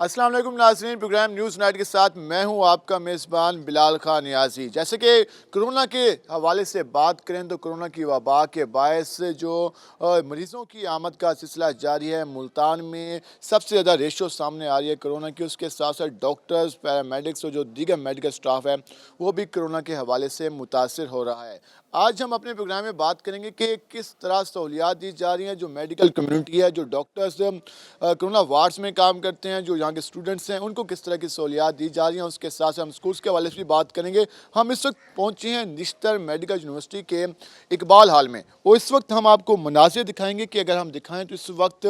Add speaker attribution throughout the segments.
Speaker 1: السلام علیکم ناظرین، پروگرام نیوز نائٹ کے ساتھ میں ہوں آپ کا میزبان بلال خان نیازی۔ جیسے کہ کرونا کے حوالے سے بات کریں تو کرونا کی وبا کے باعث جو مریضوں کی آمد کا سلسلہ جاری ہے، ملتان میں سب سے زیادہ ریشو سامنے آ رہی ہے کرونا کی۔ اس کے ساتھ ساتھ ڈاکٹرز، پیرامیڈکس اور جو دیگر میڈیکل سٹاف ہے وہ بھی کرونا کے حوالے سے متاثر ہو رہا ہے۔ آج ہم اپنے پروگرام میں بات کریں گے کہ کس طرح سہولیات دی جا رہی ہیں، جو میڈیکل کمیونٹی ہے، جو ڈاکٹرز کرونا وارڈز میں کام کرتے ہیں، جو یہاں کے اسٹوڈنٹس ہیں، ان کو کس طرح کی سہولیات دی جا رہی ہیں۔ اس کے ساتھ ہم اسکولس کے حوالے سے بھی بات کریں گے۔ ہم اس وقت پہنچے ہیں نشتر میڈیکل یونیورسٹی کے اقبال ہال میں، اور اس وقت ہم آپ کو مناظر دکھائیں گے کہ اگر ہم دکھائیں تو اس وقت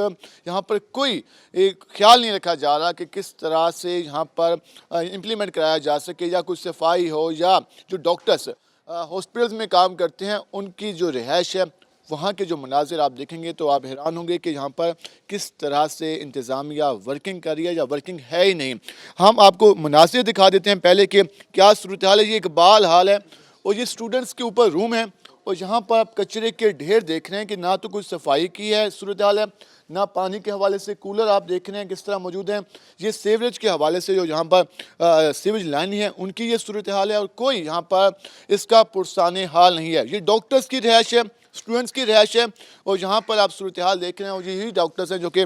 Speaker 1: یہاں پر کوئی خیال نہیں رکھا جا رہا کہ کس طرح سے یہاں پر امپلیمنٹ کرایا جا سکے، یا کچھ صفائی ہو، یا جو ڈاکٹرز ہاسپٹلز میں کام کرتے ہیں ان کی جو رہائش ہے، وہاں کے جو مناظر آپ دیکھیں گے تو آپ حیران ہوں گے کہ یہاں پر کس طرح سے انتظامیہ ورکنگ کر رہی ہے، یا ورکنگ ہے ہی نہیں۔ ہم آپ کو مناظر دکھا دیتے ہیں پہلے کہ کیا صورتحال ہے۔ یہ اقبال حال ہے اور یہ اسٹوڈنٹس کے اوپر روم ہے، اور یہاں پر آپ کچرے کے ڈھیر دیکھ رہے ہیں کہ نہ تو کوئی صفائی کی ہے صورتحال ہے، نہ پانی کے حوالے سے کولر آپ دیکھ رہے ہیں کس طرح موجود ہیں۔ یہ سیوریج کے حوالے سے جو یہاں پر سیوریج لائن ہے ان کی یہ صورتحال ہے، اور کوئی یہاں پر اس کا پرسان حال نہیں ہے۔ یہ ڈاکٹرز کی رہائش ہے، اسٹوڈنٹس کی رہائش ہے، اور یہاں پر آپ صورتحال دیکھ رہے ہیں، اور یہی ڈاکٹرز ہیں جو کہ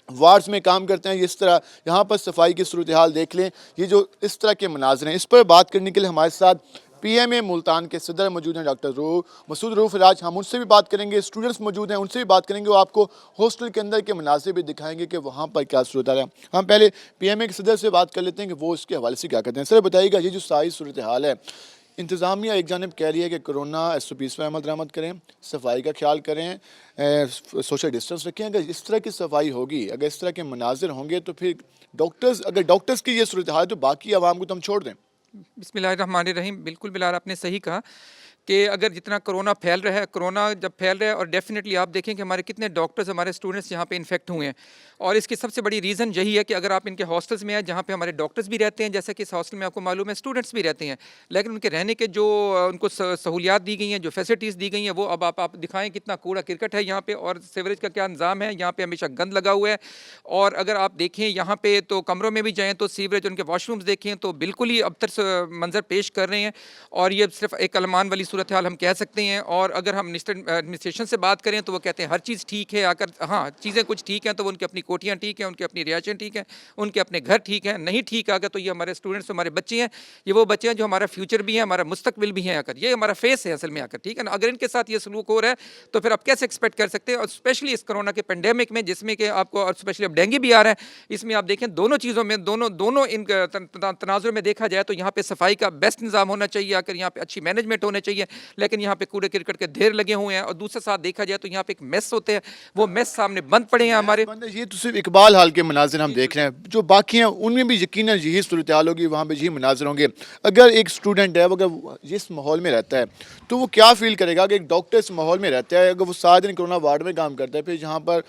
Speaker 1: وارڈز میں کام کرتے ہیں۔ اس طرح یہاں پر صفائی کی صورتحال دیکھ لیں۔ یہ جو اس طرح کے مناظر ہیں، اس پر بات کرنے کے لیے ہمارے ساتھ پی ایم اے ملتان کے صدر موجود ہیں، ڈاکٹر مسعود رؤوف راج۔ ہم ان سے بھی بات کریں گے، اسٹوڈنٹس موجود ہیں ان سے بھی بات کریں گے، وہ آپ کو ہاسٹل کے اندر کے مناظر بھی دکھائیں گے کہ وہاں پر کیا صورتحال ہے۔ ہم پہلے پی ایم اے کے صدر سے بات کر لیتے ہیں کہ وہ اس کے حوالے سے کیا کرتے ہیں۔ سر بتائیے گا، یہ جو ساری صورتحال ہے، انتظامیہ ایک جانب کہہ رہی ہے کہ کرونا ایس او پیز پر عمل درآمد کریں، صفائی کا خیال کریں، سوشل ڈسٹنس رکھیں۔ اگر اس طرح کی صفائی ہوگی، اگر اس طرح کے مناظر ہوں گے، تو پھر اگر ڈاکٹرز کی یہ صورتحال ہے تو باقی عوام کو تو ہم چھوڑ دیں۔
Speaker 2: بسم اللہ الرحمن الرحیم۔ بالکل بلال، آپ نے صحیح کہا کہ اگر جتنا کرونا پھیل رہا ہے، کرونا جب پھیل رہا ہے، اور ڈیفینیٹلی آپ دیکھیں کہ ہمارے کتنے ڈاکٹرز، ہمارے اسٹوڈنٹس یہاں پہ انفیکٹ ہوئے ہیں، اور اس کی سب سے بڑی ریزن یہی ہے کہ اگر آپ ان کے ہاسٹلز میں ہیں جہاں پہ ہمارے ڈاکٹرز بھی رہتے ہیں، جیسا کہ اس ہاسٹل میں آپ کو معلوم ہے اسٹوڈنٹس بھی رہتے ہیں، لیکن ان کے رہنے کے جو ان کو سہولیات دی گئی ہیں، جو فیسلٹیز دی گئی ہیں، وہ اب آپ دکھائیں کتنا کوڑا کرکٹ ہے یہاں پہ، اور سیوریج کا کیا نظام ہے یہاں پہ، ہمیشہ گند لگا ہوا ہے۔ اور اگر آپ دیکھیں یہاں پہ تو کمروں میں بھی جائیں تو سیوریج، ان کے واش رومز دیکھیں تو بالکل ہی ابتر منظر پیش کر رہے ہیں، اور یہ صرف ایک المان والی صورتحال ہم کہہ سکتے ہیں۔ اور اگر ہم ایڈمنسٹریشن سے بات کریں تو وہ کہتے ہیں ہر چیز ٹھیک ہے، ہاں چیزیں کچھ ٹھیک ہیں تو وہ ان کی اپنی کوٹیاں ٹھیک ہیں، ان کی اپنی رہائشیں ٹھیک ہیں، ان کے اپنے گھر ٹھیک ہیں، نہیں ٹھیک آگا تو یہ ہمارے اسٹوڈنٹس، ہمارے بچے ہیں، یہ وہ بچے ہیں جو ہمارا فیوچر بھی ہیں، ہمارا مستقبل بھی ہیں، یہ ہمارا فیس ہے اصل میں ٹھیک ہے نا۔ اگر ان کے ساتھ یہ سلوک ہو رہا ہے تو پھر آپ کیسے ایکسپیکٹ کر سکتے ہیں، اور اسپیشلی اس کرونا کے پینڈیمک میں، جس میں کہ آپ کو، اور اسپیشلی اب ڈینگی بھی آ رہا ہے، اس میں آپ دیکھیں دونوں چیزوں میں، دونوں ان تناظر میں دیکھا جائے تو یہاں پہ صفائی کا بیسٹ نظام ہونا چاہیے، اگر یہاں پہ اچھی مینجمنٹ ہونے چاہیے، لیکن یہاں پہ کوڑے کرکٹ کے ڈھیر لگے ہوئے ہیں، اور دوسرے ساتھ دیکھا جائے تو یہاں پہ ایک میس ہوتے ہیں، وہ میس سامنے بند پڑے ہیں ہمارے۔
Speaker 1: یہ تو صرف اقبال حال کے مناظر ہم دیکھ رہے ہیں، جو باقی ہیں ان میں بھی یقیناً یہی صورتحال ہوگی، وہاں پہ یہی مناظر ہوں گے۔ اگر ایک اسٹوڈنٹ ہے، اگر جس ماحول میں رہتا ہے تو وہ کیا فیل کرے گا کہ ایک ڈاکٹر اس ماحول میں رہتا ہے، اگر وہ سارے دن کرونا وارڈ میں کام کرتا ہے، پھر یہاں پر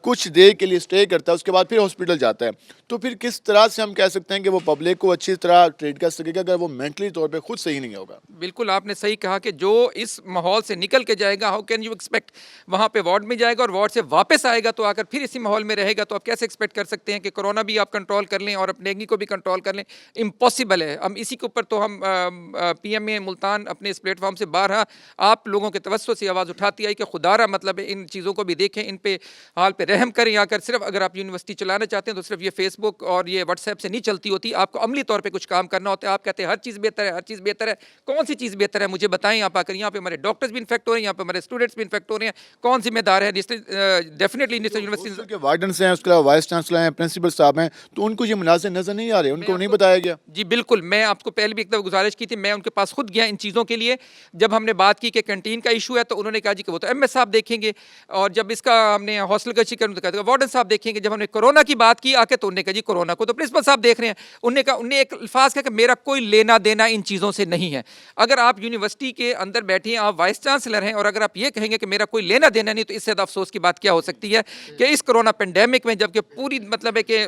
Speaker 1: کچھ دیر کے لیے اسٹے کرتا ہے، اس کے بعد پھر ہاسپٹل جاتا ہے، تو پھر کس طرح سے ہم کہہ سکتے ہیں کہ وہ پبلک کو اچھی طرح ٹریٹ کر سکے گا اگر وہ مینٹلی طور پہ خود صحیح نہیں ہوگا؟
Speaker 2: بالکل آپ نے صحیح کہا کہ جو اس ماحول سے نکل کے جائے گا، ہاؤ کین یو ایکسپیکٹ، وہاں پہ وارڈ میں جائے گا اور وارڈ سے واپس آئے گا تو آ کر پھر اسی ماحول میں رہے گا، تو آپ کیسے ایکسپیکٹ کر سکتے ہیں کہ کرونا بھی آپ کنٹرول کر لیں اور ڈینگی کو بھی کنٹرول کر لیں؟ امپاسبل ہے۔ ہم اسی کے اوپر تو ہم پی ایم اے ملتان اپنے اس پلیٹ فارم سے بارہا آپ لوگوں کے توسط سے آواز اٹھاتی آئی کہ خدا را مطلب ہے ان چیزوں کو بھی دیکھیں، ان پہ حال پہ رحم کریں، آ کر صرف اگر آپ یونیورسٹی چلانا چاہتے ہیں تو صرف یہ فیس بک اور یہ واٹس ایپ سے نہیں چلتی ہوتی، آپ کو عملی طور پہ کچھ کام کرنا ہوتا ہے۔ آپ کہتے ہیں ہر چیز بہتر ہے، ہر چیز بہتر ہے، کون سی چیز بہتر ہے مجھے بتائیں آپ آ کر۔ یہاں پہ ہمارے ڈاکٹرز بھی انفیکٹ ہو رہے ہیں، یہاں پہ ہمارے اسٹوڈنٹس بھی انفیکٹ ہو رہے ہیں، کون ذمہ دار ہے؟ ڈیفینیٹلی یونیورسٹی
Speaker 1: کے وارڈنس ہیں، اس کے علاوہ وائس چانسلر ہیں، پرنسپل صاحب ہیں، تو ان کو یہ مناظر نظر نہیں آ رہے، ان کو نہیں بتایا گیا؟
Speaker 2: جی بالکل، میں آپ کو پہلے بھی ایک دفعہ گزارش کی تھی، میں ان کے پاس خود گیا ان چیزوں کے لیے۔ جب ہم نے بات کی کہ کینٹین کا ایشو ہے تو انہوں نے کہا جی کہ وہ تو ایم ایس صاحب دیکھیں گے، اور جب اس کا ہم نے ہاسٹل کا ذکر کیا تو وارڈن صاحب دیکھیں گے۔ جب ہم نے کورونا کی بات کی آ کے تو انہوں نے کہا جی کورونا کو تو پرنسپل صاحب دیکھ رہے ہیں۔ انہوں نے ایک الفاظ کہا کہ میرا کوئی لینا دینا ان چیزوں سے نہیں ہے۔ اگر آپ یونیورسٹی کے اندر بیٹھے ہیں, آپ وائس چانسلر ہیں, اور اگر آپ یہ کہیں گے کہ میرا کوئی لینا دینا نہیں, تو اس سے زیادہ افسوس کی بات کیا ہو سکتی ہے کہ اس کرونا پینڈیمک میں, جبکہ پوری مطلب ہے کہ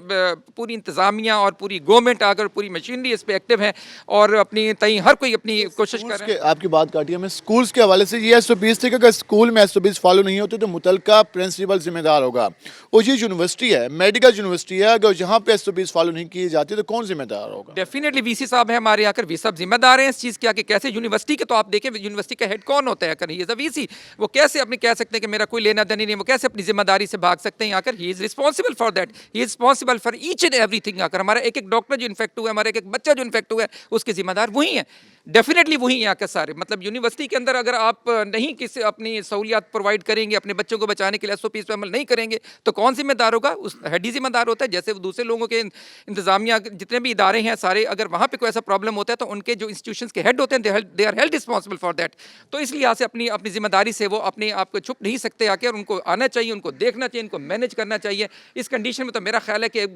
Speaker 2: پوری انتظامیہ اور پوری گورنمنٹ اگر پوری مشینری اس پہ ایکٹیو ہے اور اپنی تئیں ہر کوئی اپنی کوشش کر رہا ہے.
Speaker 1: آپ کی بات کاٹی ہمیں اسکولس کے حوالے سے یہ SOPs تھے کہ اگر اسکول میں SOPs فالو نہیں ہوتے تو متعلقہ پرنسپل ذمہ دار ہوگا, اور یہ یونیورسٹی ہے, میڈیکل یونیورسٹی ہے, اگر یہاں پہ SOPs فالو نہیں کی جاتی تو کون ذمہ دار ہوگا؟
Speaker 2: ڈیفینیٹلی VC صاحب ہیں ہمارے یہاں کر, وی صاحب ذمہ دار ہیں اس چیز کیا کہ کیسے یونیورسٹی کے, تو آپ دیکھیں یونیورسٹی کا ہیڈ کون ہوتا ہے کر, ہی از اے VC, وہ کیسے اپنے کہہ سکتے ہیں کہ میرا کوئی لینا دینا نہیں, وہ کیسے اپنی ذمہ داری سے بھاگ سکتے ہیں یہاں کر. He is responsible for that, he is responsible for each and everything. یہاں کر ہمارا ایک ڈاکٹر جو انفیکٹ ہوا ہے, ہمارا ایک بچہ جو انفیکٹ ہوا ہے, اس کے ذمہ دار وہی ہیں, ڈیفینیٹلی وہی یہاں کے سارے. مطلب یونیورسٹی کے اندر اگر آپ نہیں کسی اپنی سہولیات پرووائڈ کریں گے, اپنے بچوں کو بچانے کے لیے SOPs پہ عمل نہیں کریں گے, تو کون ذمہ دار ہوگا؟ اس ہیڈ ہی ذمہ دار ہوتا ہے. جیسے دوسرے لوگوں کے انتظامیہ جتنے بھی ادارے ہیں سارے, اگر وہاں پہ کوئی ایسا پرابلم ہوتا ہے تو ان کے جو انسٹیٹیوشنس کے ہیڈ ہوتے ہیں they are held responsible for that. تو اس لحاظ سے اپنی ذمہ داری سے وہ اپنے آپ کو چھپ نہیں سکتے آ کے, اور ان کو آنا چاہیے, ان کو دیکھنا چاہیے, ان کو مینیج کرنا چاہیے. اس کنڈیشن میں تو میرا خیال ہے کہ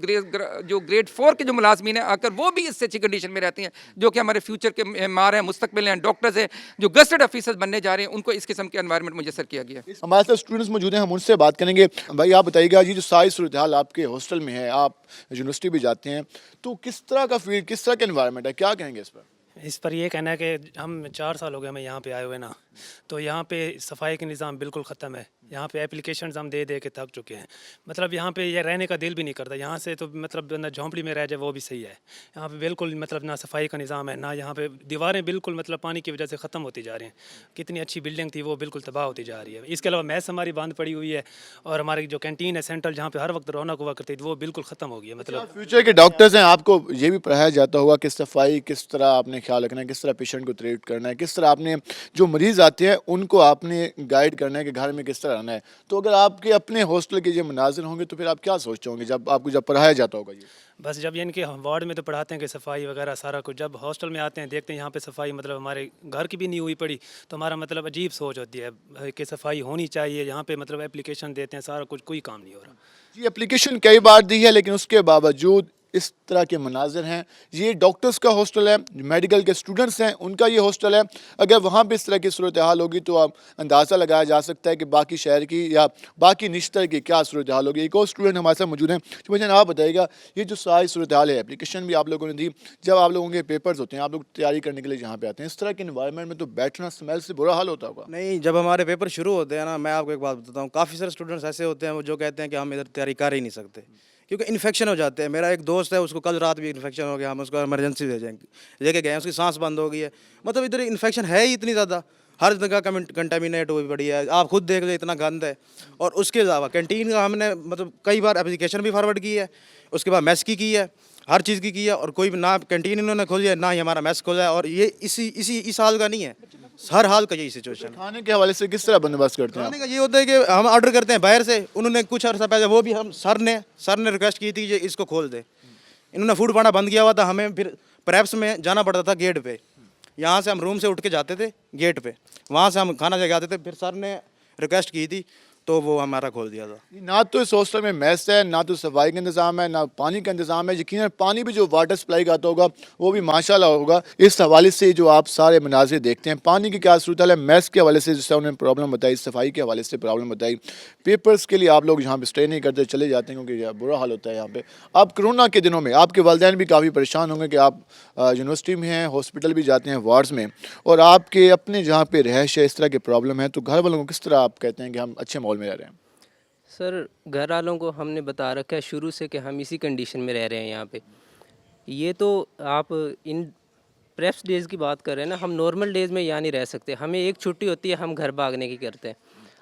Speaker 2: جو گریڈ 4 کے جو ملازمین ہیں آ کر وہ بھی اس سے اچھی کنڈیشن میں رہتی ہیں, جو کہ ہمارے فیوچر کے معمار ہیں, مستقبل ہیں, ڈاکٹرز ہیں, جو گسٹڈ آفیسرز بننے جا رہے ہیں, ان کو اس قسم کے انوائرمنٹ میسر کیا گیا ہے.
Speaker 1: ہمارے ساتھ اسٹوڈنٹس موجود ہیں, ہم ان سے بات کریں گے. بھائی آپ بتائیے گا, یہ جو ساری صورتحال آپ کے ہاسٹل میں ہے, آپ یونیورسٹی بھی جاتے ہیں, تو کس طرح کا فیلڈ, کس طرح کا انوائرمنٹ ہے, کیا کہیں گے اس پر؟
Speaker 3: اس پر یہ کہنا ہے کہ ہم 4 سال ہو گئے ہمیں یہاں پہ آئے ہوئے نا, تو یہاں پہ صفائی کا نظام بالکل ختم ہے. یہاں پہ اپلیکیشنز ہم دے کے تھک چکے ہیں. مطلب یہاں پہ یہ رہنے کا دل بھی نہیں کرتا. یہاں سے تو مطلب نہ جھونپڑی میں رہ جائے وہ بھی صحیح ہے. یہاں پہ بالکل مطلب نہ صفائی کا نظام ہے, نہ یہاں پہ دیواریں بالکل مطلب پانی کی وجہ سے ختم ہوتی جا رہی ہیں. کتنی اچھی بلڈنگ تھی وہ بالکل تباہ ہوتی جا رہی ہے. اس کے علاوہ میس ہماری بند پڑی ہوئی ہے, اور ہماری جو کینٹین ہے سینٹرل جہاں پہ ہر وقت رونق ہوا کرتی تھی وہ بالکل ختم ہو گئی ہے. مطلب
Speaker 1: فیوچر کے ڈاکٹرز ہیں, آپ کو یہ بھی پڑھایا جاتا ہوگا کہ صفائی کس طرح آپ نے خیال رکھنا ہے, کس طرح پیشنٹ کو ٹریٹ کرنا ہے, کس طرح آپ نے جو مریض آتے ہیں ان کو آپ نے گائیڈ کرنا ہے کہ گھر میں کس طرح رہنا ہے. تو اگر آپ کے اپنے ہاسٹل کے یہ مناظر ہوں گے تو پھر آپ کیا سوچتے ہوں گے جب آپ کو جب پڑھایا جاتا ہوگا؟ یہ
Speaker 3: بس جب ان کے وارڈ میں تو پڑھاتے ہیں کہ صفائی وغیرہ سارا کچھ, جب ہاسٹل میں آتے ہیں دیکھتے ہیں یہاں پہ صفائی مطلب ہمارے گھر کی بھی نہیں ہوئی پڑی, تو ہمارا مطلب عجیب سوچ ہوتی ہے کہ صفائی ہونی چاہیے. یہاں پہ مطلب اپلیکیشن دیتے ہیں سارا کچھ, کوئی کام نہیں ہو رہا.
Speaker 1: یہ اپلیکیشن کئی بار دی ہے, لیکن اس کے باوجود اس طرح کے مناظر ہیں. یہ ڈاکٹرز کا ہاسٹل ہے, میڈیکل کے اسٹوڈنٹس ہیں ان کا یہ ہاسٹل ہے. اگر وہاں پہ اس طرح کی صورتحال ہوگی تو آپ اندازہ لگایا جا سکتا ہے کہ باقی شہر کی یا باقی نشتر کی کیا صورتحال ہوگی. ایک اور اسٹوڈنٹ ہمارے ساتھ موجود ہیں, مجھے آپ بتائیے گا, یہ جو ساری صورتحال ہے, اپلیکیشن بھی آپ لوگوں نے دی, جب آپ لوگوں کے پیپرز ہوتے ہیں, آپ لوگ تیاری کرنے کے لیے یہاں پہ آتے ہیں, اس طرح کے انوائرمنٹ میں تو بیٹھنا اسمیل سے برا حال ہوتا ہوگا.
Speaker 4: نہیں, جب ہمارے پیپر شروع ہوتے ہیں نا, میں آپ کو ایک بات بتاتا ہوں, کافی سارے اسٹوڈنٹس ایسے ہوتے ہیں وہ جو کہتے ہیں کہ ہم ادھر تیاری کر ہی نہیں سکتے کیونکہ انفیکشن ہو جاتے ہیں. میرا ایک دوست ہے, اس کو کل رات بھی انفیکشن ہو گیا, ہم اس کو ایمرجنسی لے کے گئے ہیں, اس کی سانس بند ہو گئی ہے. مطلب ادھر انفیکشن ہے ہی اتنی زیادہ, ہر جگہ کنٹامینیٹ ہوئی پڑی ہے. آپ خود دیکھ لیں اتنا گند ہے. اور اس کے علاوہ کینٹین کا ہم نے مطلب کئی بار اپلیکیشن بھی فارورڈ کی ہے, اس کے بعد میس کی ہے, ہر چیز کی ہے, اور کوئی نہ کینٹین انہوں نے کھولی ہے نہ ہی ہمارا میس کھولا ہے. اور یہ اس حال کا نہیں ہے, ہر حال کا یہی سچویشن ہے.
Speaker 1: کھانے کے حوالے سے کس طرح بندوبست کرتے ہیں آپ؟
Speaker 4: کھانے کا یہ ہوتا ہے کہ ہم آرڈر کرتے ہیں باہر سے, انہوں نے کچھ عرصہ پہلے وہ بھی ہم سر نے ریکویسٹ کی تھی کہ اس کو کھول دے. انہوں نے فوڈ پانڈا بند کیا ہوا تھا, ہمیں پھر پریپس میں جانا پڑتا تھا گیٹ پہ. یہاں سے ہم روم سے اٹھ کے جاتے تھے گیٹ پہ, وہاں سے ہم کھانا لے کے آتے تھے. پھر سر نے ریکویسٹ کی تھی تو وہ ہمارا کھول دیا تھا.
Speaker 1: نہ تو اس ہاسٹل میں میس ہے, نہ تو صفائی کا انتظام ہے, نہ پانی کا انتظام ہے. یقیناً پانی بھی جو واٹر سپلائی کا آتا ہوگا وہ بھی ماشاءاللہ ہوگا. اس حوالے سے جو آپ سارے مناظر دیکھتے ہیں, پانی کی کیا صورتحال ہے, میس کے حوالے سے جس طرح انہوں نے پرابلم بتائی, صفائی کے حوالے سے پرابلم بتائی, پیپرز کے لیے آپ لوگ یہاں پہ اسٹے نہیں کرتے, چلے جاتے ہیں کیونکہ برا حال ہوتا ہے یہاں پہ. اب کرونا کے دنوں میں آپ کے والدین بھی کافی پریشان ہوں گے کہ آپ یونیورسٹی میں ہیں, ہاسپٹل بھی جاتے ہیں, وارڈز میں, اور آپ کے اپنے جہاں پہ رہائش ہے اس طرح کے پرابلم ہے, تو گھر والوں کو کس طرح آپ کہتے ہیں کہ ہم اچھے ماحول میں رہ رہے ہیں؟
Speaker 5: سر گھر والوں کو ہم نے بتا رکھا ہے شروع سے کہ ہم اسی کنڈیشن میں رہ رہے ہیں یہاں پہ. یہ تو آپ ان پریپس ڈیز کی بات کر رہے ہیں نا, ہم نارمل ڈیز میں یہاں نہیں رہ سکتے. ہمیں ایک چھٹی ہوتی ہے ہم گھر بھاگنے کی کرتے ہیں.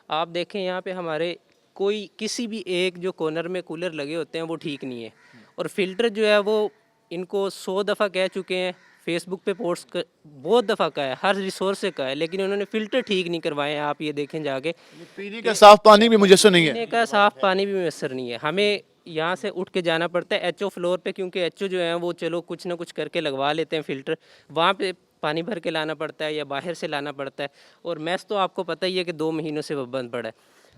Speaker 5: آپ دیکھیں یہاں پہ ہمارے کوئی کسی بھی ایک جو کارنر میں کولر لگے ہوتے ہیں وہ ٹھیک نہیں ہے, اور فلٹر جو ہے وہ ان کو 100 دفعہ کہہ چکے ہیں, فیس بک پہ پوسٹ بہت دفعہ کہا ہے, ہر ریسورس سے کہا ہے, لیکن انہوں نے فلٹر ٹھیک نہیں کروائے ہیں. آپ یہ دیکھیں جا کے,
Speaker 1: پینے کا صاف پانی بھی میسر نہیں ہے.
Speaker 5: پینے کا صاف پانی بھی میسر نہیں ہے. ہمیں یہاں سے اٹھ کے جانا پڑتا ہے ایچ او فلور پہ, کیونکہ ایچ او جو ہیں وہ چلو کچھ نہ کچھ کر کے لگوا لیتے ہیں فلٹر, وہاں پہ پانی بھر کے لانا پڑتا ہے یا باہر سے لانا پڑتا ہے. اور میس تو آپ کو پتہ ہی ہے کہ 2 مہینوں سے وہ بند پڑا ہے.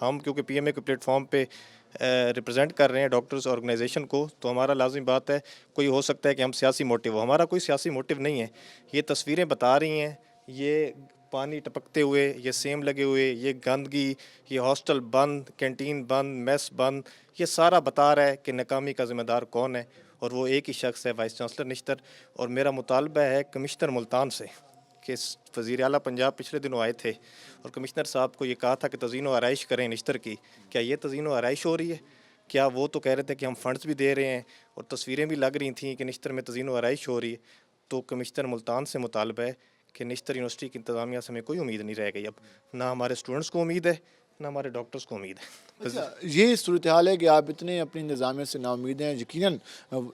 Speaker 6: ہم کیونکہ پی ایم اے کے پلیٹ فارم پہ ریپرزینٹ کر رہے ہیں ڈاکٹرز آرگنائزیشن کو, تو ہمارا لازمی بات ہے, کوئی ہو سکتا ہے کہ ہم سیاسی موٹیو ہو, ہمارا کوئی سیاسی موٹیو نہیں ہے. یہ تصویریں بتا رہی ہیں, یہ پانی ٹپکتے ہوئے, یہ سیم لگے ہوئے, یہ گندگی, یہ ہاسٹل بند, کینٹین بند, میس بند, یہ سارا بتا رہا ہے کہ ناکامی کا ذمہ دار کون ہے, اور وہ ایک ہی شخص ہے, وائس چانسلر نشتر. اور میرا مطالبہ ہے کمشنر ملتان سے کہ وزیر اعلیٰ پنجاب پچھلے دنوں آئے تھے اور کمشنر صاحب کو یہ کہا تھا کہ تزئین و آرائش کریں نشتر کی. کیا یہ تزئین و آرائش ہو رہی ہے؟ کیا وہ تو کہہ رہے تھے کہ ہم فنڈز بھی دے رہے ہیں اور تصویریں بھی لگ رہی تھیں کہ نشتر میں تزئین و آرائش ہو رہی ہے. تو کمشنر ملتان سے مطالبہ ہے کہ نشتر یونیورسٹی کی انتظامیہ سے ہمیں کوئی امید نہیں رہ گئی. اب نہ ہمارے اسٹوڈنٹس کو امید ہے, نہ ہمارے ڈاکٹرز کو امید ہے.
Speaker 1: یہ صورتحال ہے کہ آپ اتنے اپنی انتظامیہ سے نا امید ہیں. یقیناً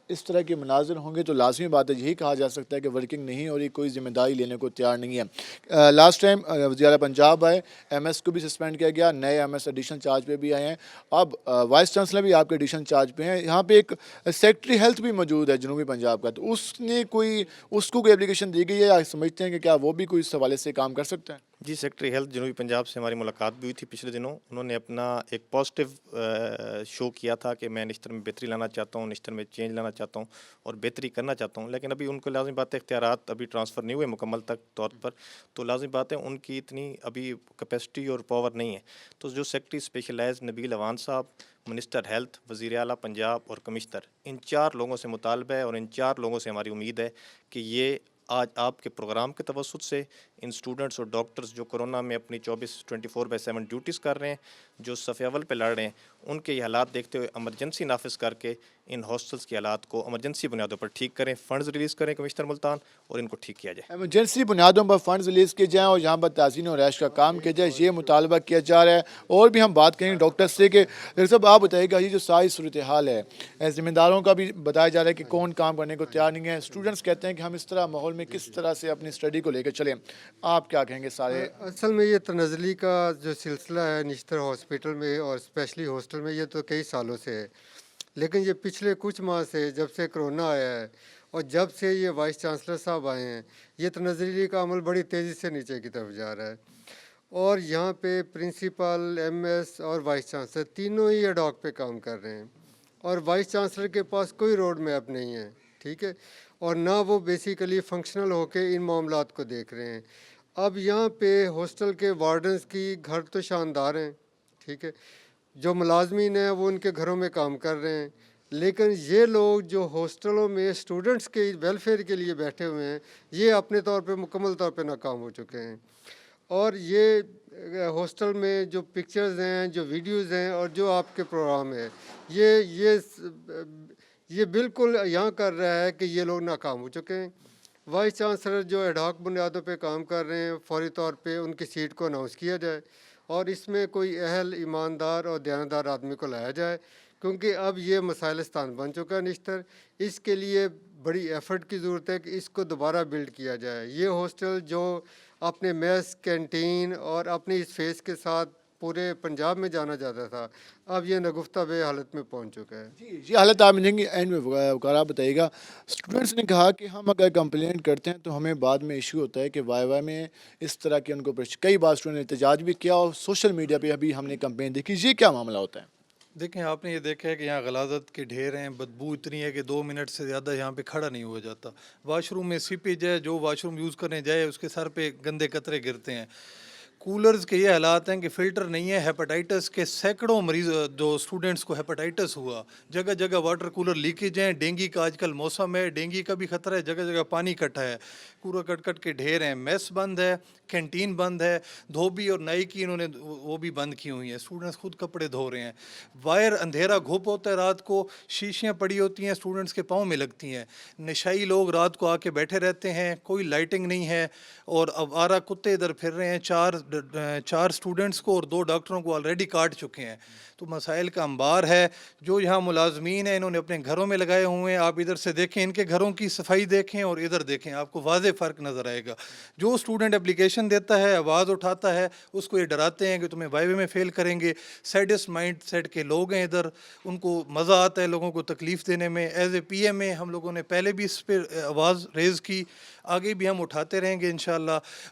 Speaker 1: اس طرح کے مناظر ہوں گے تو لازمی بات ہے یہی کہا جا سکتا ہے کہ ورکنگ نہیں ہو رہی, کوئی ذمہ داری لینے کو تیار نہیں ہے. لاسٹ ٹائم وزیر اعلیٰ پنجاب آئے, ایم ایس کو بھی سسپینڈ کیا گیا, نئے ایم ایس ایڈیشنل چارج پہ بھی آئے ہیں, اب وائس چانسلر بھی آپ کے ایڈیشنل چارج پہ ہیں. یہاں پہ ایک سیکٹری ہیلتھ بھی موجود ہے جنوبی پنجاب کا, تو اس کو کوئی اپلیکیشن دی گئی ہے یا سمجھتے ہیں کہ کیا وہ بھی کوئی اس حوالے سے کام کر سکتا ہے؟
Speaker 6: جی, سیکٹری ہیلتھ جنوبی پنجاب سے ہماری ملاقات بھی ہوئی تھی پچھلے دنوں. انہوں نے اپنا ایک پازیٹیو شو کیا تھا کہ میں نشتر میں بہتری لانا چاہتا ہوں, نشتر میں چینج لانا چاہتا ہوں اور بہتری کرنا چاہتا ہوں. لیکن ابھی ان کو لازمی بات ہے اختیارات ابھی ٹرانسفر نہیں ہوئے مکمل طور پر, تو لازمی بات ہے ان کی اتنی ابھی کیپیسٹی اور پاور نہیں ہے. تو جو سیکٹری اسپیشلائز نبیل اوان صاحب, منسٹر ہیلتھ, وزیر اعلیٰ پنجاب اور کمشنر, ان 4 لوگوں سے مطالبہ ہے اور ان 4 لوگوں سے ہماری امید ہے کہ یہ آج آپ کے پروگرام کے توسط سے ان اسٹوڈنٹس اور ڈاکٹرز جو کرونا میں اپنی 24/7 ڈیوٹیز کر رہے ہیں, جو صف اول پہ لڑ رہے ہیں, ان کے یہ حالات دیکھتے ہوئے ایمرجنسی نافذ کر کے ان ہاسٹلس کے حالات کو ایمرجنسی بنیادوں پر ٹھیک کریں, فنڈز ریلیز کریں کمشنر ملتان, اور ان کو ٹھیک کیا جائے.
Speaker 1: ایمرجنسی بنیادوں پر فنڈز ریلیز کیے جائیں اور یہاں پر تزئین و آرائش کا کام کیا جائے, یہ مطالبہ کیا جا رہا ہے. اور بھی ہم بات کریں ڈاکٹر سے کہ ڈاکٹر صاحب آپ بتائیے گا, یہ جو ساری صورتحال ہے, ذمہ داروں کا بھی بتایا جا رہا ہے کہ کون کام کرنے کو تیار نہیں ہے. اسٹوڈنٹس کہتے ہیں کہ ہم اس طرح ماحول میں کس طرح سے اپنی اسٹڈی کو لے کے چلیں, آپ کیا کہیں گے سارے؟
Speaker 7: اصل میں یہ تنزلی کا جو سلسلہ ہے نشتر ہاسپٹل میں اور اسپیشلی ہاسٹل میں, یہ تو کئی سالوں سے ہے. لیکن یہ پچھلے کچھ ماہ سے, جب سے کرونا آیا ہے اور جب سے یہ وائس چانسلر صاحب آئے ہیں, یہ تنزلی کا عمل بڑی تیزی سے نیچے کی طرف جا رہا ہے. اور یہاں پہ پرنسپل, ایم ایس اور وائس چانسلر تینوں ہی ایڈ ہاک پہ کام کر رہے ہیں, اور وائس چانسلر کے پاس کوئی روڈ میپ نہیں ہے, ٹھیک ہے, اور نہ وہ بیسیکلی فنکشنل ہو کے ان معاملات کو دیکھ رہے ہیں. اب یہاں پہ ہاسٹل کے وارڈنز کی گھر تو شاندار ہیں, ٹھیک ہے, جو ملازمین ہیں وہ ان کے گھروں میں کام کر رہے ہیں, لیکن یہ لوگ جو ہاسٹلوں میں اسٹوڈنٹس کے ویلفیئر کے لیے بیٹھے ہوئے ہیں, یہ اپنے طور پہ مکمل طور پہ ناکام ہو چکے ہیں. اور یہ ہاسٹل میں جو پکچرز ہیں, جو ویڈیوز ہیں اور جو آپ کے پروگرام ہے, یہ بالکل یہاں کر رہا ہے کہ یہ لوگ ناکام ہو چکے ہیں. وائس چانسلر جو ایڈ ہاک بنیادوں پہ کام کر رہے ہیں, فوری طور پہ ان کی سیٹ کو اناؤنس کیا جائے اور اس میں کوئی اہل, ایماندار اور دیانتدار آدمی کو لایا جائے, کیونکہ اب یہ مسائلستان بن چکا ہے نشتر. اس کے لیے بڑی ایفرٹ کی ضرورت ہے کہ اس کو دوبارہ بلڈ کیا جائے. یہ ہاسٹل جو اپنے میس, کینٹین اور اپنی اس فیس کے ساتھ پورے پنجاب میں جانا جاتا تھا, اب یہ نگفتہ بے حالت میں پہنچ چکا ہے.
Speaker 1: جی, یہ حالت آپ ملیں گی اینڈ میں وقار بتائیے گا. اسٹوڈنٹس نے کہا کہ ہم اگر کمپلینٹ کرتے ہیں تو ہمیں بعد میں ایشو ہوتا ہے کہ وائی میں اس طرح کے ان کو کئی بار اسٹوڈنٹ نے احتجاج بھی کیا اور سوشل میڈیا پہ ابھی ہم نے کمپین دیکھی. یہ کیا معاملہ ہوتا ہے؟
Speaker 8: دیکھیں, آپ نے یہ دیکھا ہے کہ یہاں غلاظت کے ڈھیر ہیں, بدبو اتنی ہے کہ 2 منٹ سے زیادہ یہاں پہ کھڑا نہیں ہوا جاتا. واش روم میں سیپیج ہے, جو واش روم یوز کرنے جائے اس کے سر پہ گندے قطرے گرتے ہیں. کولرز کے یہ حالات ہیں کہ فلٹر نہیں ہے. ہیپاٹائٹس کے سینکڑوں مریض جو اسٹوڈنٹس کو ہیپاٹائٹس ہوا, جگہ جگہ واٹر کولر لیکیج ہیں. ڈینگی کا آج کل موسم ہے, ڈینگی کا بھی خطرہ ہے, جگہ جگہ پانی کٹا ہے, کوڑا کٹ کٹ کے ڈھیر ہیں. میس بند ہے, کینٹین بند ہے, دھوبی اور نائی کی انہوں نے وہ بھی بند کی ہوئی ہیں. اسٹوڈنٹس خود کپڑے دھو رہے ہیں. وائر اندھیرا گھپ ہوتا ہے رات کو, شیشیاں پڑی ہوتی ہیں, اسٹوڈنٹس کے پاؤں میں لگتی ہیں. نشائی لوگ رات کو آ کے بیٹھے رہتے ہیں, کوئی لائٹنگ نہیں ہے, اور آوارہ کتے ادھر پھر رہے ہیں. 4 اسٹوڈنٹس کو اور 2 ڈاکٹروں کو آلریڈی کاٹ چکے ہیں. تو مسائل کا انبار ہے. جو یہاں ملازمین ہیں انہوں نے اپنے گھروں میں لگائے ہوئے ہیں. آپ ادھر سے دیکھیں, ان کے گھروں کی صفائی دیکھیں اور ادھر دیکھیں, آپ کو واضح فرق نظر آئے گا. جو اسٹوڈنٹ اپلیکیشن دیتا ہے, آواز اٹھاتا ہے, اس کو یہ ڈراتے ہیں کہ تمہیں وائوے میں فیل کریں گے. سیڈس مائنڈ سیٹ کے لوگ ہیں ادھر, ان کو مزہ آتا ہے لوگوں کو تکلیف دینے میں. ایز اے پی ایم اے ہم لوگوں نے پہلے بھی اس پہ آواز ریز کی, آگے بھی ہم اٹھاتے رہیں گے انشاءاللہ.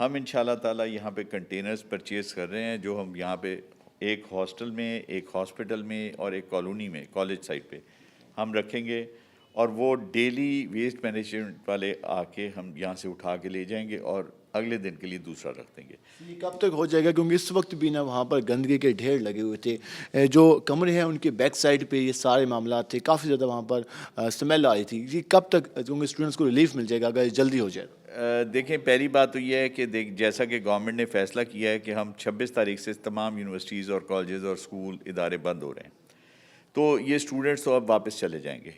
Speaker 9: ہم انشاءاللہ تعالیٰ یہاں پہ کنٹینرز پرچیز کر رہے ہیں جو ہم یہاں پہ ایک ہاسٹل میں, ایک ہاسپٹل میں اور ایک کالونی میں کالج سائٹ پہ ہم رکھیں گے, اور وہ ڈیلی ویسٹ مینجمنٹ والے آ کے ہم یہاں سے اٹھا کے لے جائیں گے اور اگلے دن کے لیے دوسرا رکھ دیں گے.
Speaker 1: یہ کب تک ہو جائے گا؟ کیونکہ اس وقت بھی نا وہاں پر گندگی کے ڈھیر لگے ہوئے تھے, جو کمرے ہیں ان کے بیک سائڈ پہ یہ سارے معاملات تھے, کافی زیادہ وہاں پر اسمیل آئی تھی. یہ کب تک کیونکہ اسٹوڈنٹس کو ریلیف مل جائے گا اگر جلدی ہو جائے؟
Speaker 9: دیکھیں, پہلی بات تو یہ ہے کہ جیسا کہ گورنمنٹ نے فیصلہ کیا ہے کہ ہم 26 تاریخ سے تمام یونیورسٹیز اور کالجز اور اسکول ادارے بند ہو رہے ہیں, تو یہ اسٹوڈنٹس تو اب واپس چلے جائیں گے.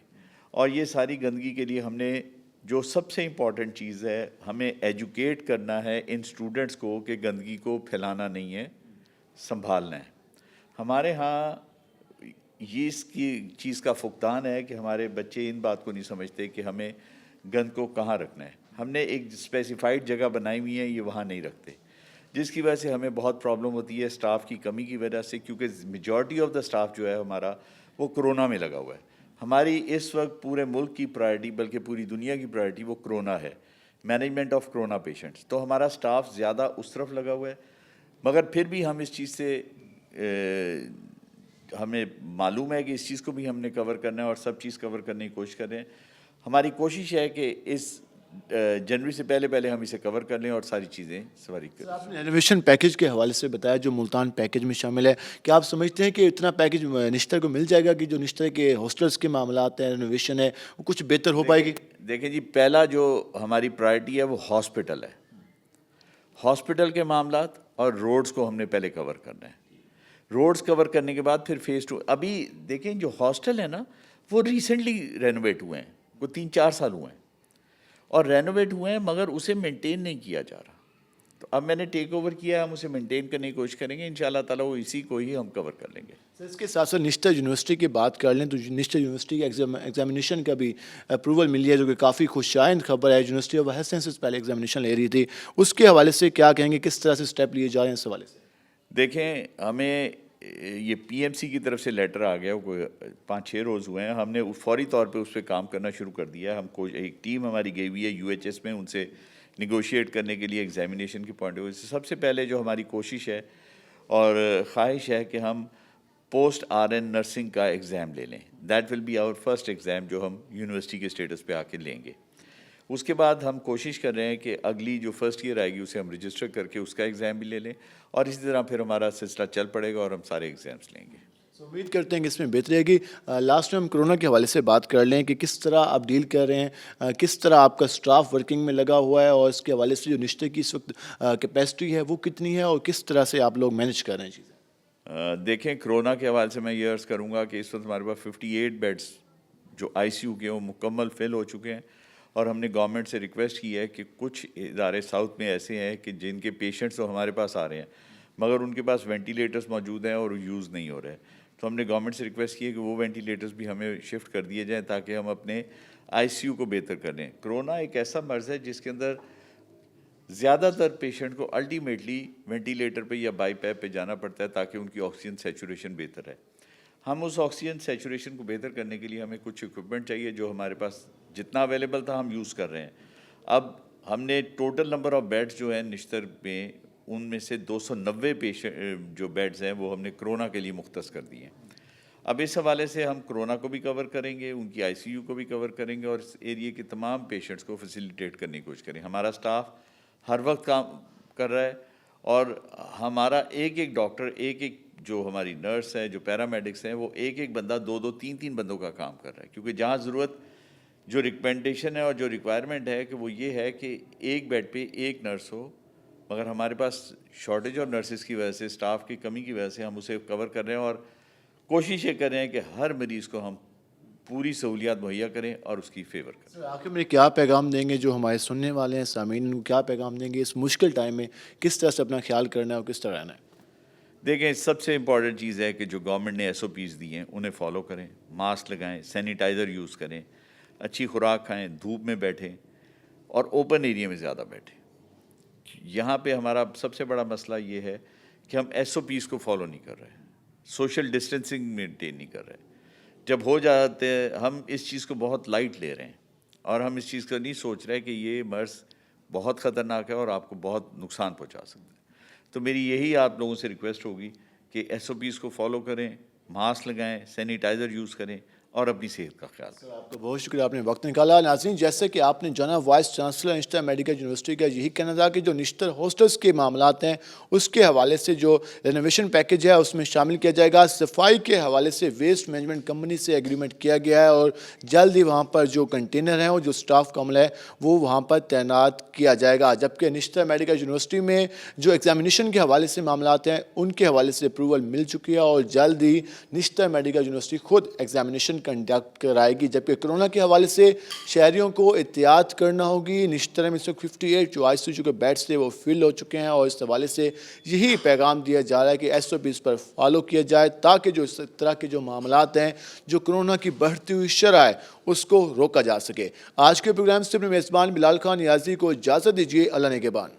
Speaker 9: اور یہ ساری گندگی کے لیے ہم نے جو سب سے امپورٹنٹ چیز ہے, ہمیں ایجوکیٹ کرنا ہے ان اسٹوڈنٹس کو کہ گندگی کو پھیلانا نہیں ہے, سنبھالنا ہے. ہمارے ہاں یہ اس کی چیز کا فقدان ہے کہ ہمارے بچے ان بات کو نہیں سمجھتے کہ ہمیں گند کو کہاں رکھنا ہے. ہم نے ایک اسپیسیفائڈ جگہ بنائی ہوئی ہے, یہ وہاں نہیں رکھتے, جس کی وجہ سے ہمیں بہت پرابلم ہوتی ہے اسٹاف کی کمی کی وجہ سے, کیونکہ میجورٹی آف دا اسٹاف جو ہے ہمارا وہ کرونا میں لگا ہوا ہے. ہماری اس وقت پورے ملک کی پرائرٹی, بلکہ پوری دنیا کی پرائرٹی وہ کرونا ہے, مینجمنٹ آف کرونا پیشنٹس. تو ہمارا اسٹاف زیادہ اس طرف لگا ہوا ہے, مگر پھر بھی ہم اس چیز سے ہمیں معلوم ہے کہ اس چیز کو بھی ہم نے کور کرنا ہے اور سب چیز کور کرنے کی کوشش کر رہے ہیں. ہماری کوشش ہے کہ اس جنوری سے پہلے ہم اسے کور کر لیں اور ساری چیزیں سواری کریں.
Speaker 1: آپ نے رینوویشن پیکج کے حوالے سے بتایا جو ملتان پیکج میں شامل ہے, کیا آپ سمجھتے ہیں کہ اتنا پیکج نشتر کو مل جائے گا کہ جو نشتر کے ہاسٹلس کے معاملات ہیں, رینوویشن ہے, وہ کچھ بہتر ہو پائے گی؟
Speaker 9: دیکھیں جی, پہلا جو ہماری پرائرٹی ہے وہ ہاسپٹل ہے. ہاسپٹل کے معاملات اور روڈز کو ہم نے پہلے کور کرنا ہے. روڈز کور کرنے کے بعد پھر فیز 2. ابھی دیکھیں جو ہاسٹل ہے نا وہ ریسنٹلی رینوویٹ ہوئے ہیں, وہ 3-4 سال ہوئے ہیں اور رینوویٹ ہوئے ہیں, مگر اسے مینٹین نہیں کیا جا رہا. تو اب میں نے ٹیک اوور کیا ہے, ہم اسے مینٹین کرنے کی کوشش کریں گے, انشاءاللہ تعالیٰ وہ اسی کو ہی ہم کور کر لیں گے.
Speaker 1: سر اس کے ساتھ ساتھ نشتر یونیورسٹی کی بات کر لیں تو نشتر یونیورسٹی کے ایگزامینیشن کا بھی اپروول ملی ہے, جو کہ کافی خوشائند خبر ہے. یونیورسٹی آف ہیلتھ سائنسز پہلے ایگزامینیشن لے رہی تھی, اس کے حوالے سے کیا کہیں گے, کس طرح سے اسٹیپ لیے جا رہے ہیں اس حوالے سے؟
Speaker 9: دیکھیں, ہمیں یہ پی ایم سی کی طرف سے لیٹر آ گیا, کوئی 5-6 روز ہوئے ہیں, ہم نے فوری طور پہ اس پہ کام کرنا شروع کر دیا ہے. ہم کو ایک ٹیم ہماری گئی ہوئی ہے UHS میں, ان سے نیگوشیٹ کرنے کے لیے ایگزامینیشن کی پوائنٹ آف ویو سے. سب سے پہلے جو ہماری کوشش ہے اور خواہش ہے کہ ہم پوسٹ RN نرسنگ کا ایگزام لے لیں. That will be our first exam جو ہم یونیورسٹی کے اسٹیٹس پہ آ کے لیں گے. اس کے بعد ہم کوشش کر رہے ہیں کہ اگلی جو فرسٹ ایئر آئے گی اسے ہم رجسٹر کر کے اس کا ایگزام بھی لے لیں, اور اسی طرح پھر ہمارا سلسلہ چل پڑے گا اور ہم سارے ایگزامس لیں گے.
Speaker 1: امید کرتے ہیں کہ اس میں بہتری آئے گی. لاسٹ میں ہم کرونا کے حوالے سے بات کر لیں کہ کس طرح آپ ڈیل کر رہے ہیں, کس طرح آپ کا اسٹاف ورکنگ میں لگا ہوا ہے, اور اس کے حوالے سے جو نشتے کی اس وقت کیپیسٹی ہے وہ کتنی ہے, اور کس طرح سے آپ لوگ مینیج کر رہے ہیں چیزیں؟
Speaker 9: دیکھیں, کرونا کے حوالے سے میں یہ عرض کروں گا کہ اس وقت ہمارے پاس 58 بیڈس جو ICU کے وہ مکمل فل ہو چکے ہیں, اور ہم نے گورنمنٹ سے ریکویسٹ کی ہے کہ کچھ ادارے ساؤتھ میں ایسے ہیں کہ جن کے پیشنٹس تو ہمارے پاس آ رہے ہیں مگر ان کے پاس وینٹیلیٹرز موجود ہیں اور یوز نہیں ہو رہے. تو ہم نے گورنمنٹ سے ریکویسٹ کی ہے کہ وہ وینٹیلیٹرز بھی ہمیں شفٹ کر دیے جائیں تاکہ ہم اپنے ICU کو بہتر کر لیں. کرونا ایک ایسا مرض ہے جس کے اندر زیادہ تر پیشنٹ کو الٹیمیٹلی وینٹیلیٹر پہ یا بائی پیپ پہ جانا پڑتا ہے تاکہ ان کی آکسیجن سیچوریشن بہتر ہے. ہم اس آکسیجن سیچوریشن کو بہتر کرنے کے لیے ہمیں کچھ اکوپمنٹ چاہیے جو ہمارے پاس جتنا اویلیبل تھا ہم یوز کر رہے ہیں. اب ہم نے ٹوٹل نمبر آف بیڈس جو ہیں نشتر میں, ان میں سے 290 پیشنٹ جو بیڈز ہیں وہ ہم نے کرونا کے لیے مختص کر دیے ہیں. اب اس حوالے سے ہم کرونا کو بھی کور کریں گے, ان کی ICU کو بھی کور کریں گے, اور اس ایریے کے تمام پیشنٹس کو فیسیلیٹیٹ کرنے کی کوشش کریں. ہمارا اسٹاف ہر وقت کام کر رہا ہے, اور ہمارا ایک ڈاکٹر, ایک جو ہماری نرس ہے, جو پیرامیڈکس ہیں, وہ ایک بندہ 2-2 3-3 بندوں کا کام کر رہا ہے. کیونکہ جہاں ضرورت, جو ریکمنڈیشن ہے اور جو ریکوائرمنٹ ہے کہ وہ یہ ہے کہ ایک بیڈ پہ ایک نرس ہو, مگر ہمارے پاس شارٹیج آف نرسز کی وجہ سے, اسٹاف کی کمی کی وجہ سے ہم اسے کور کر رہے ہیں, اور کوشش یہ کر رہے ہیں کہ ہر مریض کو ہم پوری سہولیات مہیا کریں اور اس کی فیور کریں.
Speaker 1: آخر میں کیا پیغام دیں گے جو ہمارے سننے والے ہیں سامعین کو, کیا پیغام دیں گے اس مشکل ٹائم میں, کس طرح سے اپنا خیال کرنا ہے اور کس طرح رہنا ہے؟
Speaker 9: دیکھیں, سب سے امپورٹنٹ چیز ہے کہ جو گورنمنٹ نے SOPs دی ہیں انہیں فالو کریں, ماسک لگائیں, سینیٹائزر یوز کریں, اچھی خوراک کھائیں, دھوپ میں بیٹھیں اور اوپن ایریا میں زیادہ بیٹھیں. یہاں پہ ہمارا سب سے بڑا مسئلہ یہ ہے کہ ہم SOPs کو فالو نہیں کر رہے, سوشل ڈسٹینسنگ مینٹین نہیں کر رہے. جب ہو جاتے ہیں ہم اس چیز کو بہت لائٹ لے رہے ہیں, اور ہم اس چیز کا نہیں سوچ رہے کہ یہ مرض بہت خطرناک ہے اور آپ کو بہت نقصان پہنچا سکتا ہے. تو میری یہی آپ لوگوں سے ریکویسٹ ہوگی کہ SOPs کو فالو کریں, ماسک لگائیں, سینیٹائزر یوز کریں اور اپنی صحت کا خیال رکھیں.
Speaker 1: آپ کا بہت شکریہ, آپ نے وقت نکالا. ناظرین, جیسے کہ آپ نے جانا, وائس چانسلر نشتر میڈیکل یونیورسٹی کا یہی کہنا تھا کہ جو نشتر ہاسٹلس کے معاملات ہیں اس کے حوالے سے جو رینوویشن پیکج ہے اس میں شامل کیا جائے گا. صفائی کے حوالے سے ویسٹ مینجمنٹ کمپنی سے ایگریمنٹ کیا گیا ہے اور جلد ہی وہاں پر جو کنٹینر ہیں اور جو سٹاف کا عملہ ہے وہ وہاں پر تعینات کیا جائے گا. جبکہ نشتر میڈیکل یونیورسٹی میں جو ایگزامینیشن کے حوالے سے معاملات ہیں ان کے حوالے سے اپروول مل چکی ہے اور جلد ہی نشتر میڈیکل یونیورسٹی خود ایگزامینیشن کنڈکٹ کرائے گی. جبکہ کرونا کے حوالے سے شہریوں کو احتیاط کرنا ہوگی. نشتر میں اس وقت 58 جو ICU کے بیڈس تھے وہ فل ہو چکے ہیں اور اس حوالے سے یہی پیغام دیا جا رہا ہے کہ SOPs پر فالو کیا جائے تاکہ جو اس طرح کے جو معاملات ہیں, جو کرونا کی بڑھتی ہوئی شرح ہے اس کو روکا جا سکے. آج کے پروگرام سے اپنے میزبان بلال خان نیازی کو اجازت دیجیے. اللہ نگہبان.